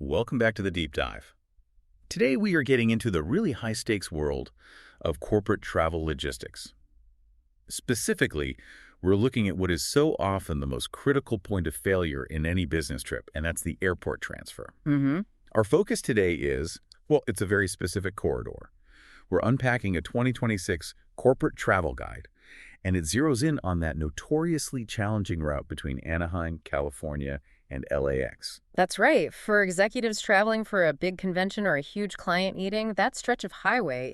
Welcome back to the Deep Dive. Today we are getting into the really high-stakes world of corporate travel logistics. Specifically, we're looking at what is so often the most critical point of failure in any business trip, and that's the airport transfer. Mm-hmm. Our focus today is, well, it's a very specific corridor. We're unpacking a 2026 corporate travel guide, and it zeroes in on that notoriously challenging route between Anaheim, California, and LAX. That's right. For executives traveling for a big convention or a huge client meeting, that stretch of highway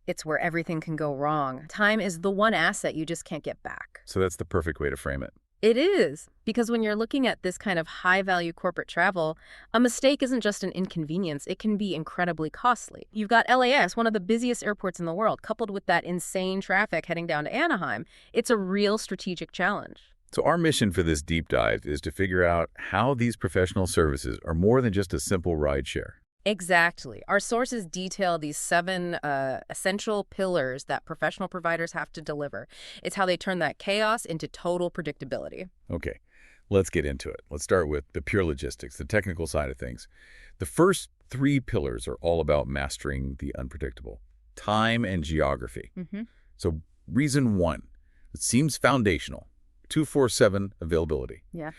it's where everything can go wrong. Time is the one asset you just can't get back. So that's the perfect way to frame it. It is, because when you're looking at this kind of high-value corporate travel, a mistake isn't just an inconvenience, it can be incredibly costly. You've got LAX, one of the busiest airports in the world, coupled with that insane traffic heading down to Anaheim. It's a real strategic challenge. So our mission for this deep dive is to figure out how these professional services are more than just a simple rideshare. Exactly. Our sources detail these 7 essential pillars that professional providers have to deliver. It's how they turn that chaos into total predictability. Okay, let's get into it. Let's start with the pure logistics, the technical side of things. The first 3 pillars are all about mastering the unpredictable: time and geography. So reason 1, it seems foundational: 24/7 availability. Yeah.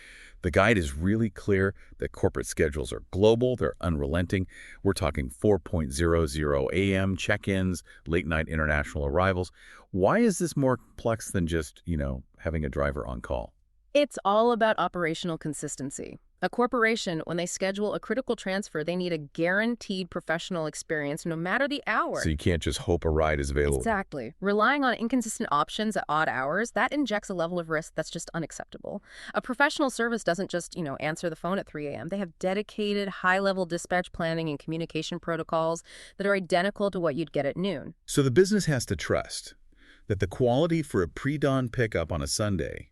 The guide is really clear that corporate schedules are global, they're unrelenting. We're talking 4.00 a.m. check-ins, late-night international arrivals. Why is this more complex than just, having a driver on call? It's all about operational consistency. A corporation, when they schedule a critical transfer, they need a guaranteed professional experience no matter the hour. So you can't just hope a ride is available. Exactly. Relying on inconsistent options at odd hours, that injects a level of risk that's just unacceptable. A professional service doesn't just, answer the phone at 3 a.m. They have dedicated high-level dispatch planning and communication protocols that are identical to what you'd get at noon. So the business has to trust that the quality for a pre-dawn pickup on a Sunday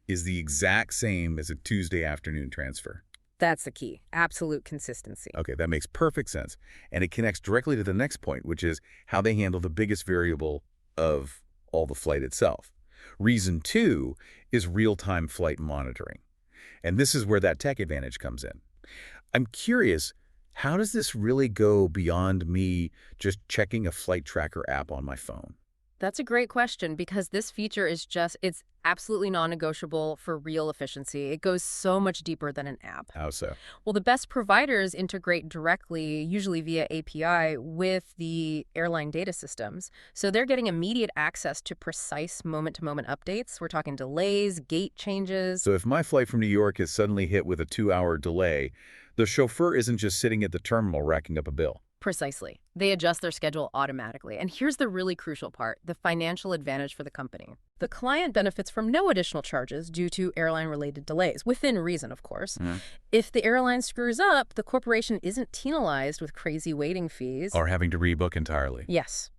is the exact same as a Tuesday afternoon transfer. That's the key. Absolute consistency. Okay, that makes perfect sense. And it connects directly to the next point, which is how they handle the biggest variable of all the flight itself. Reason 2 is real-time flight monitoring. And this is where that tech advantage comes in. I'm curious, how does this really go beyond me just checking a flight tracker app on my phone? That's a great question, because this feature it's absolutely non-negotiable for real efficiency. It goes so much deeper than an app. How so? Well, the best providers integrate directly, usually via API, with the airline data systems. So they're getting immediate access to precise moment-to-moment updates. We're talking delays, gate changes. So if my flight from New York is suddenly hit with a 2-hour delay, the chauffeur isn't just sitting at the terminal racking up a bill. Precisely. They adjust their schedule automatically. And here's the really crucial part, the financial advantage for the company. The client benefits from no additional charges due to airline-related delays, within reason, of course. If the airline screws up, the corporation isn't penalized with crazy waiting fees. Or having to rebook entirely. Yes.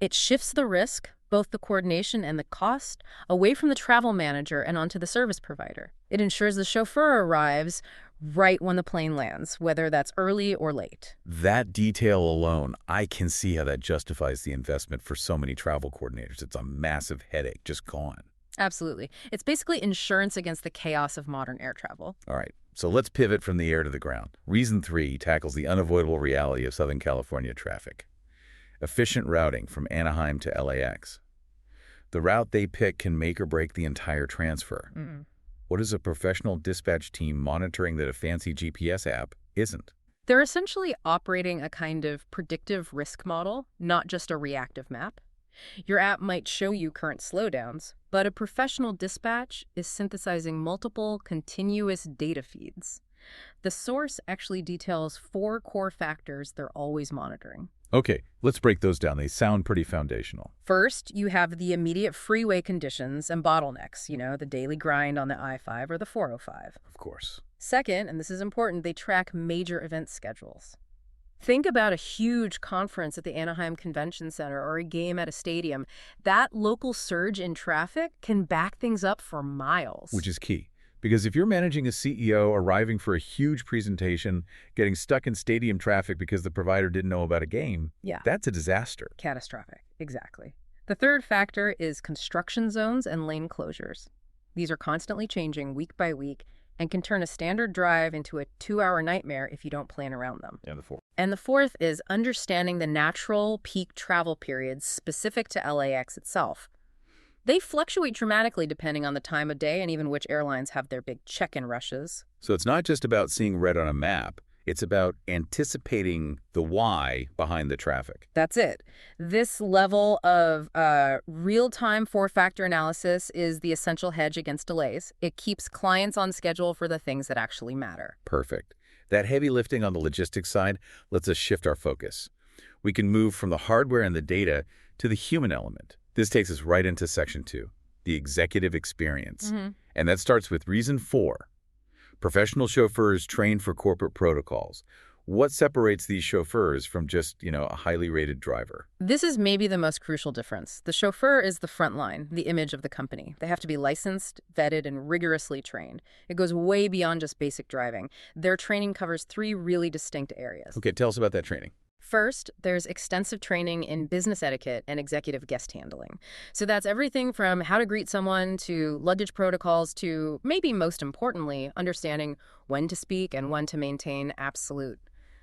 It shifts the risk, both the coordination and the cost, away from the travel manager and onto the service provider. It ensures the chauffeur arrives right when the plane lands, whether that's early or late. That detail alone, I can see how that justifies the investment for so many travel coordinators. It's a massive headache, just gone. Absolutely. It's basically insurance against the chaos of modern air travel. All right, so let's pivot from the air to the ground. Reason 3 tackles the unavoidable reality of Southern California traffic. Efficient routing from Anaheim to LAX. The route they pick can make or break the entire transfer. What is a professional dispatch team monitoring that a fancy GPS app isn't? They're essentially operating a kind of predictive risk model, not just a reactive map. Your app might show you current slowdowns, but a professional dispatch is synthesizing multiple continuous data feeds. The source actually details 4 core factors they're always monitoring. Okay, let's break those down. They sound pretty foundational. First, you have the immediate freeway conditions and bottlenecks, the daily grind on the I-5 or the 405. Of course. Second, and this is important, they track major event schedules. Think about a huge conference at the Anaheim Convention Center or a game at a stadium. That local surge in traffic can back things up for miles. Which is key. Because if you're managing a CEO arriving for a huge presentation, getting stuck in stadium traffic because the provider didn't know about a game, that's a disaster. Catastrophic, exactly. The third factor is construction zones and lane closures. These are constantly changing week by week, and can turn a standard drive into a 2-hour nightmare if you don't plan around them. And the fourth. And the fourth is understanding the natural peak travel periods specific to LAX itself. They fluctuate dramatically depending on the time of day and even which airlines have their big check-in rushes. So it's not just about seeing red on a map. It's about anticipating the why behind the traffic. That's it. This level of real-time four-factor analysis is the essential hedge against delays. It keeps clients on schedule for the things that actually matter. Perfect. That heavy lifting on the logistics side lets us shift our focus. We can move from the hardware and the data to the human element. This takes us right into Section 2, the executive experience. And that starts with reason 4. Professional chauffeurs trained for corporate protocols. What separates these chauffeurs from just, a highly rated driver? This is maybe the most crucial difference. The chauffeur is the front line, the image of the company. They have to be licensed, vetted, and rigorously trained. It goes way beyond just basic driving. Their training covers 3 really distinct areas. Okay, tell us about that training. First, there's extensive training in business etiquette and executive guest handling. So that's everything from how to greet someone to luggage protocols to, maybe most importantly, understanding when to speak and when to maintain absolute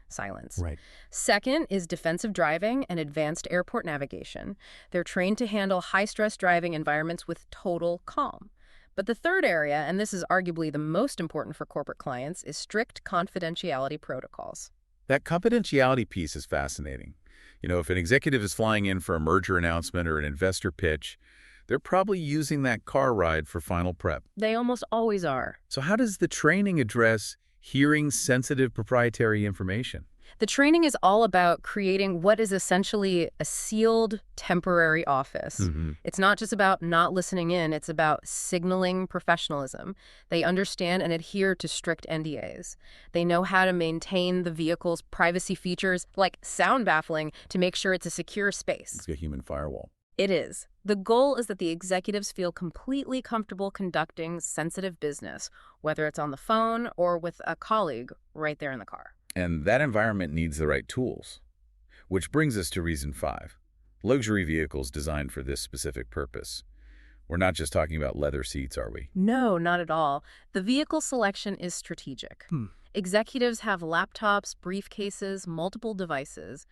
silence. Right. Second is defensive driving and advanced airport navigation. They're trained to handle high-stress driving environments with total calm. But the third area, and this is arguably the most important for corporate clients, is strict confidentiality protocols. That confidentiality piece is fascinating. If an executive is flying in for a merger announcement or an investor pitch, they're probably using that car ride for final prep. They almost always are. So how does the training address hearing sensitive proprietary information? The training is all about creating what is essentially a sealed temporary office. It's not just about not listening in, it's about signaling professionalism. They understand and adhere to strict NDAs. They know how to maintain the vehicle's privacy features, like sound baffling, to make sure it's a secure space. It's a human firewall. It is. The goal is that the executives feel completely comfortable conducting sensitive business, whether it's on the phone or with a colleague right there in the car. And that environment needs the right tools. Which brings us to reason 5. Luxury vehicles designed for this specific purpose. We're not just talking about leather seats, are we? No, not at all. The vehicle selection is strategic. Executives have laptops, briefcases, multiple devices.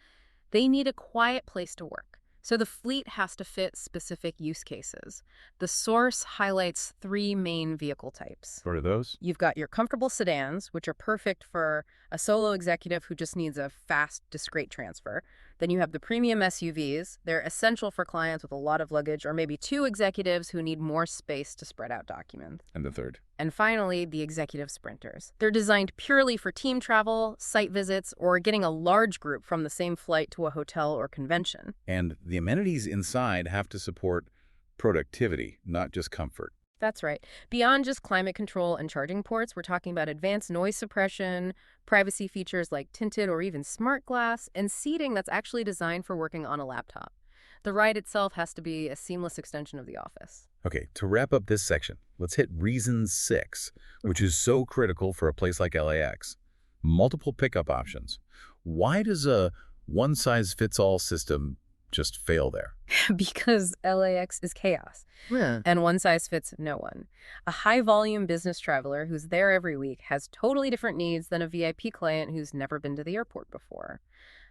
They need a quiet place to work. So the fleet has to fit specific use cases. The source highlights 3 main vehicle types. What are those? You've got your comfortable sedans, which are perfect for a solo executive who just needs a fast, discreet transfer. Then you have the premium SUVs. They're essential for clients with a lot of luggage or maybe 2 executives who need more space to spread out documents. And the third? And finally, the executive sprinters. They're designed purely for team travel, site visits, or getting a large group from the same flight to a hotel or convention. And the amenities inside have to support productivity, not just comfort. That's right. Beyond just climate control and charging ports, we're talking about advanced noise suppression, privacy features like tinted or even smart glass, and seating that's actually designed for working on a laptop. The ride itself has to be a seamless extension of the office. Okay, to wrap up this section, let's hit reason 6, which is so critical for a place like LAX. Multiple pickup options. Why does a one-size-fits-all system just fail there? Because LAX is chaos. Yeah. And one size fits no one. A high-volume business traveler who's there every week has totally different needs than a VIP client who's never been to the airport before.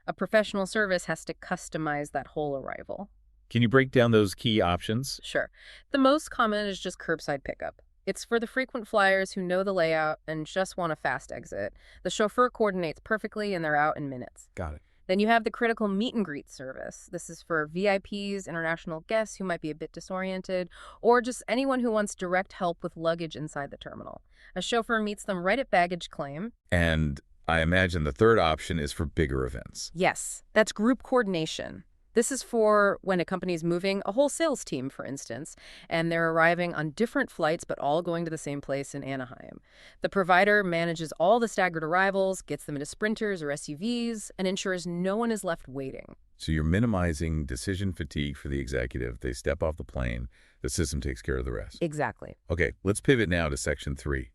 A professional service has to customize that whole arrival. Can you break down those key options? Sure. The most common is just curbside pickup. It's for the frequent flyers who know the layout and just want a fast exit. The chauffeur coordinates perfectly and they're out in minutes. Got it. Then you have the critical meet and greet service. This is for VIPs, international guests who might be a bit disoriented, or just anyone who wants direct help with luggage inside the terminal. A chauffeur meets them right at baggage claim. And I imagine the third option is for bigger events. Yes, that's group coordination. This is for when a company is moving a whole sales team, for instance, and they're arriving on different flights but all going to the same place in Anaheim. The provider manages all the staggered arrivals, gets them into sprinters or SUVs, and ensures no one is left waiting. So you're minimizing decision fatigue for the executive. They step off the plane. The system takes care of the rest. Exactly. Okay, let's pivot now to Section 3,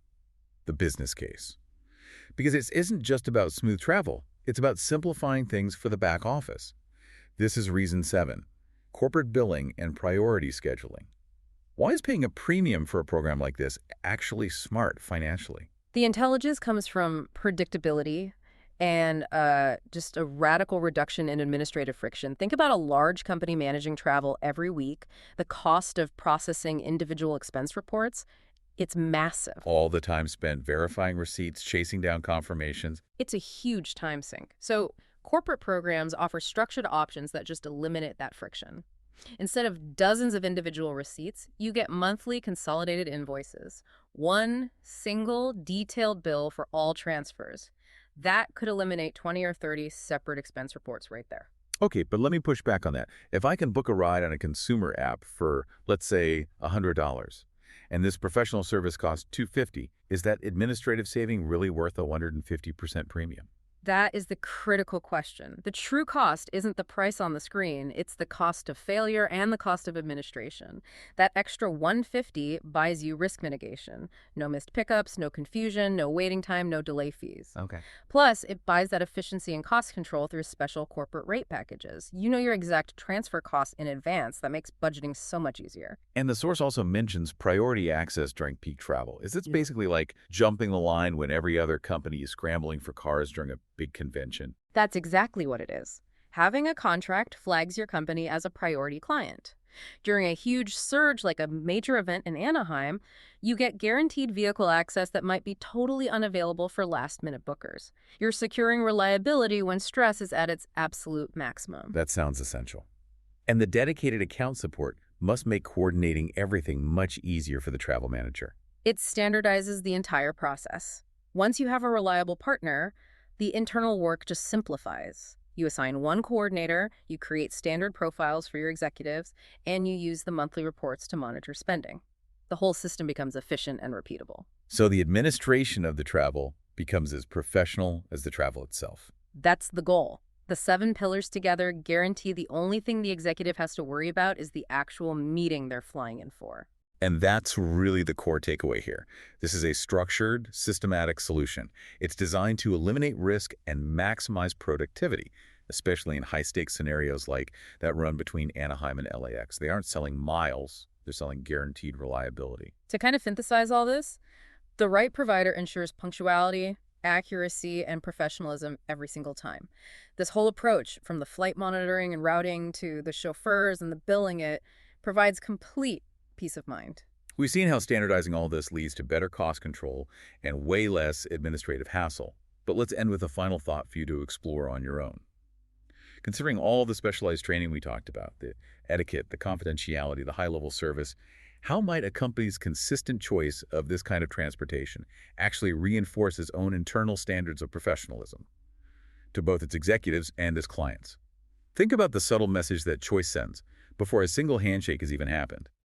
the business case. Because it isn't just about smooth travel. It's about simplifying things for the back office. This is reason 7, corporate billing and priority scheduling. Why is paying a premium for a program like this actually smart financially? The intelligence comes from predictability and just a radical reduction in administrative friction. Think about a large company managing travel every week. The cost of processing individual expense reports, it's massive. All the time spent verifying receipts, chasing down confirmations. It's a huge time sink. So corporate programs offer structured options that just eliminate that friction. Instead of dozens of individual receipts, you get monthly consolidated invoices. One single detailed bill for all transfers. That could eliminate 20 or 30 separate expense reports right there. Okay, but let me push back on that. If I can book a ride on a consumer app for, let's say, $100, and this professional service costs $250, is that administrative saving really worth a 150% premium? That is the critical question. The true cost isn't the price on the screen, it's the cost of failure and the cost of administration. That extra 150 buys you risk mitigation. No missed pickups, no confusion, no waiting time, no delay fees. Okay. Plus, it buys that efficiency and cost control through special corporate rate packages. You know your exact transfer costs in advance. That makes budgeting so much easier. And the source also mentions priority access during peak travel. Is this basically like jumping the line when every other company is scrambling for cars during a big convention? That's exactly what it is. Having a contract flags your company as a priority client. During a huge surge like a major event in Anaheim, you get guaranteed vehicle access that might be totally unavailable for last-minute bookers. You're securing reliability when stress is at its absolute maximum. That sounds essential. And the dedicated account support must make coordinating everything much easier for the travel manager. It standardizes the entire process. Once you have a reliable partner, the internal work just simplifies. You assign one coordinator, you create standard profiles for your executives, and you use the monthly reports to monitor spending. The whole system becomes efficient and repeatable. So the administration of the travel becomes as professional as the travel itself. That's the goal. The 7 pillars together guarantee the only thing the executive has to worry about is the actual meeting they're flying in for. And that's really the core takeaway here. This is a structured, systematic solution. It's designed to eliminate risk and maximize productivity, especially in high-stakes scenarios like that run between Anaheim and LAX. They aren't selling miles, they're selling guaranteed reliability. To kind of synthesize all this, the right provider ensures punctuality, accuracy, and professionalism every single time. This whole approach, from the flight monitoring and routing to the chauffeurs and the billing it, provides complete peace of mind. We've seen how standardizing all this leads to better cost control and way less administrative hassle. But let's end with a final thought for you to explore on your own. Considering all the specialized training we talked about, the etiquette, the confidentiality, the high-level service, how might a company's consistent choice of this kind of transportation actually reinforce its own internal standards of professionalism to both its executives and its clients? Think about the subtle message that choice sends before a single handshake has even happened.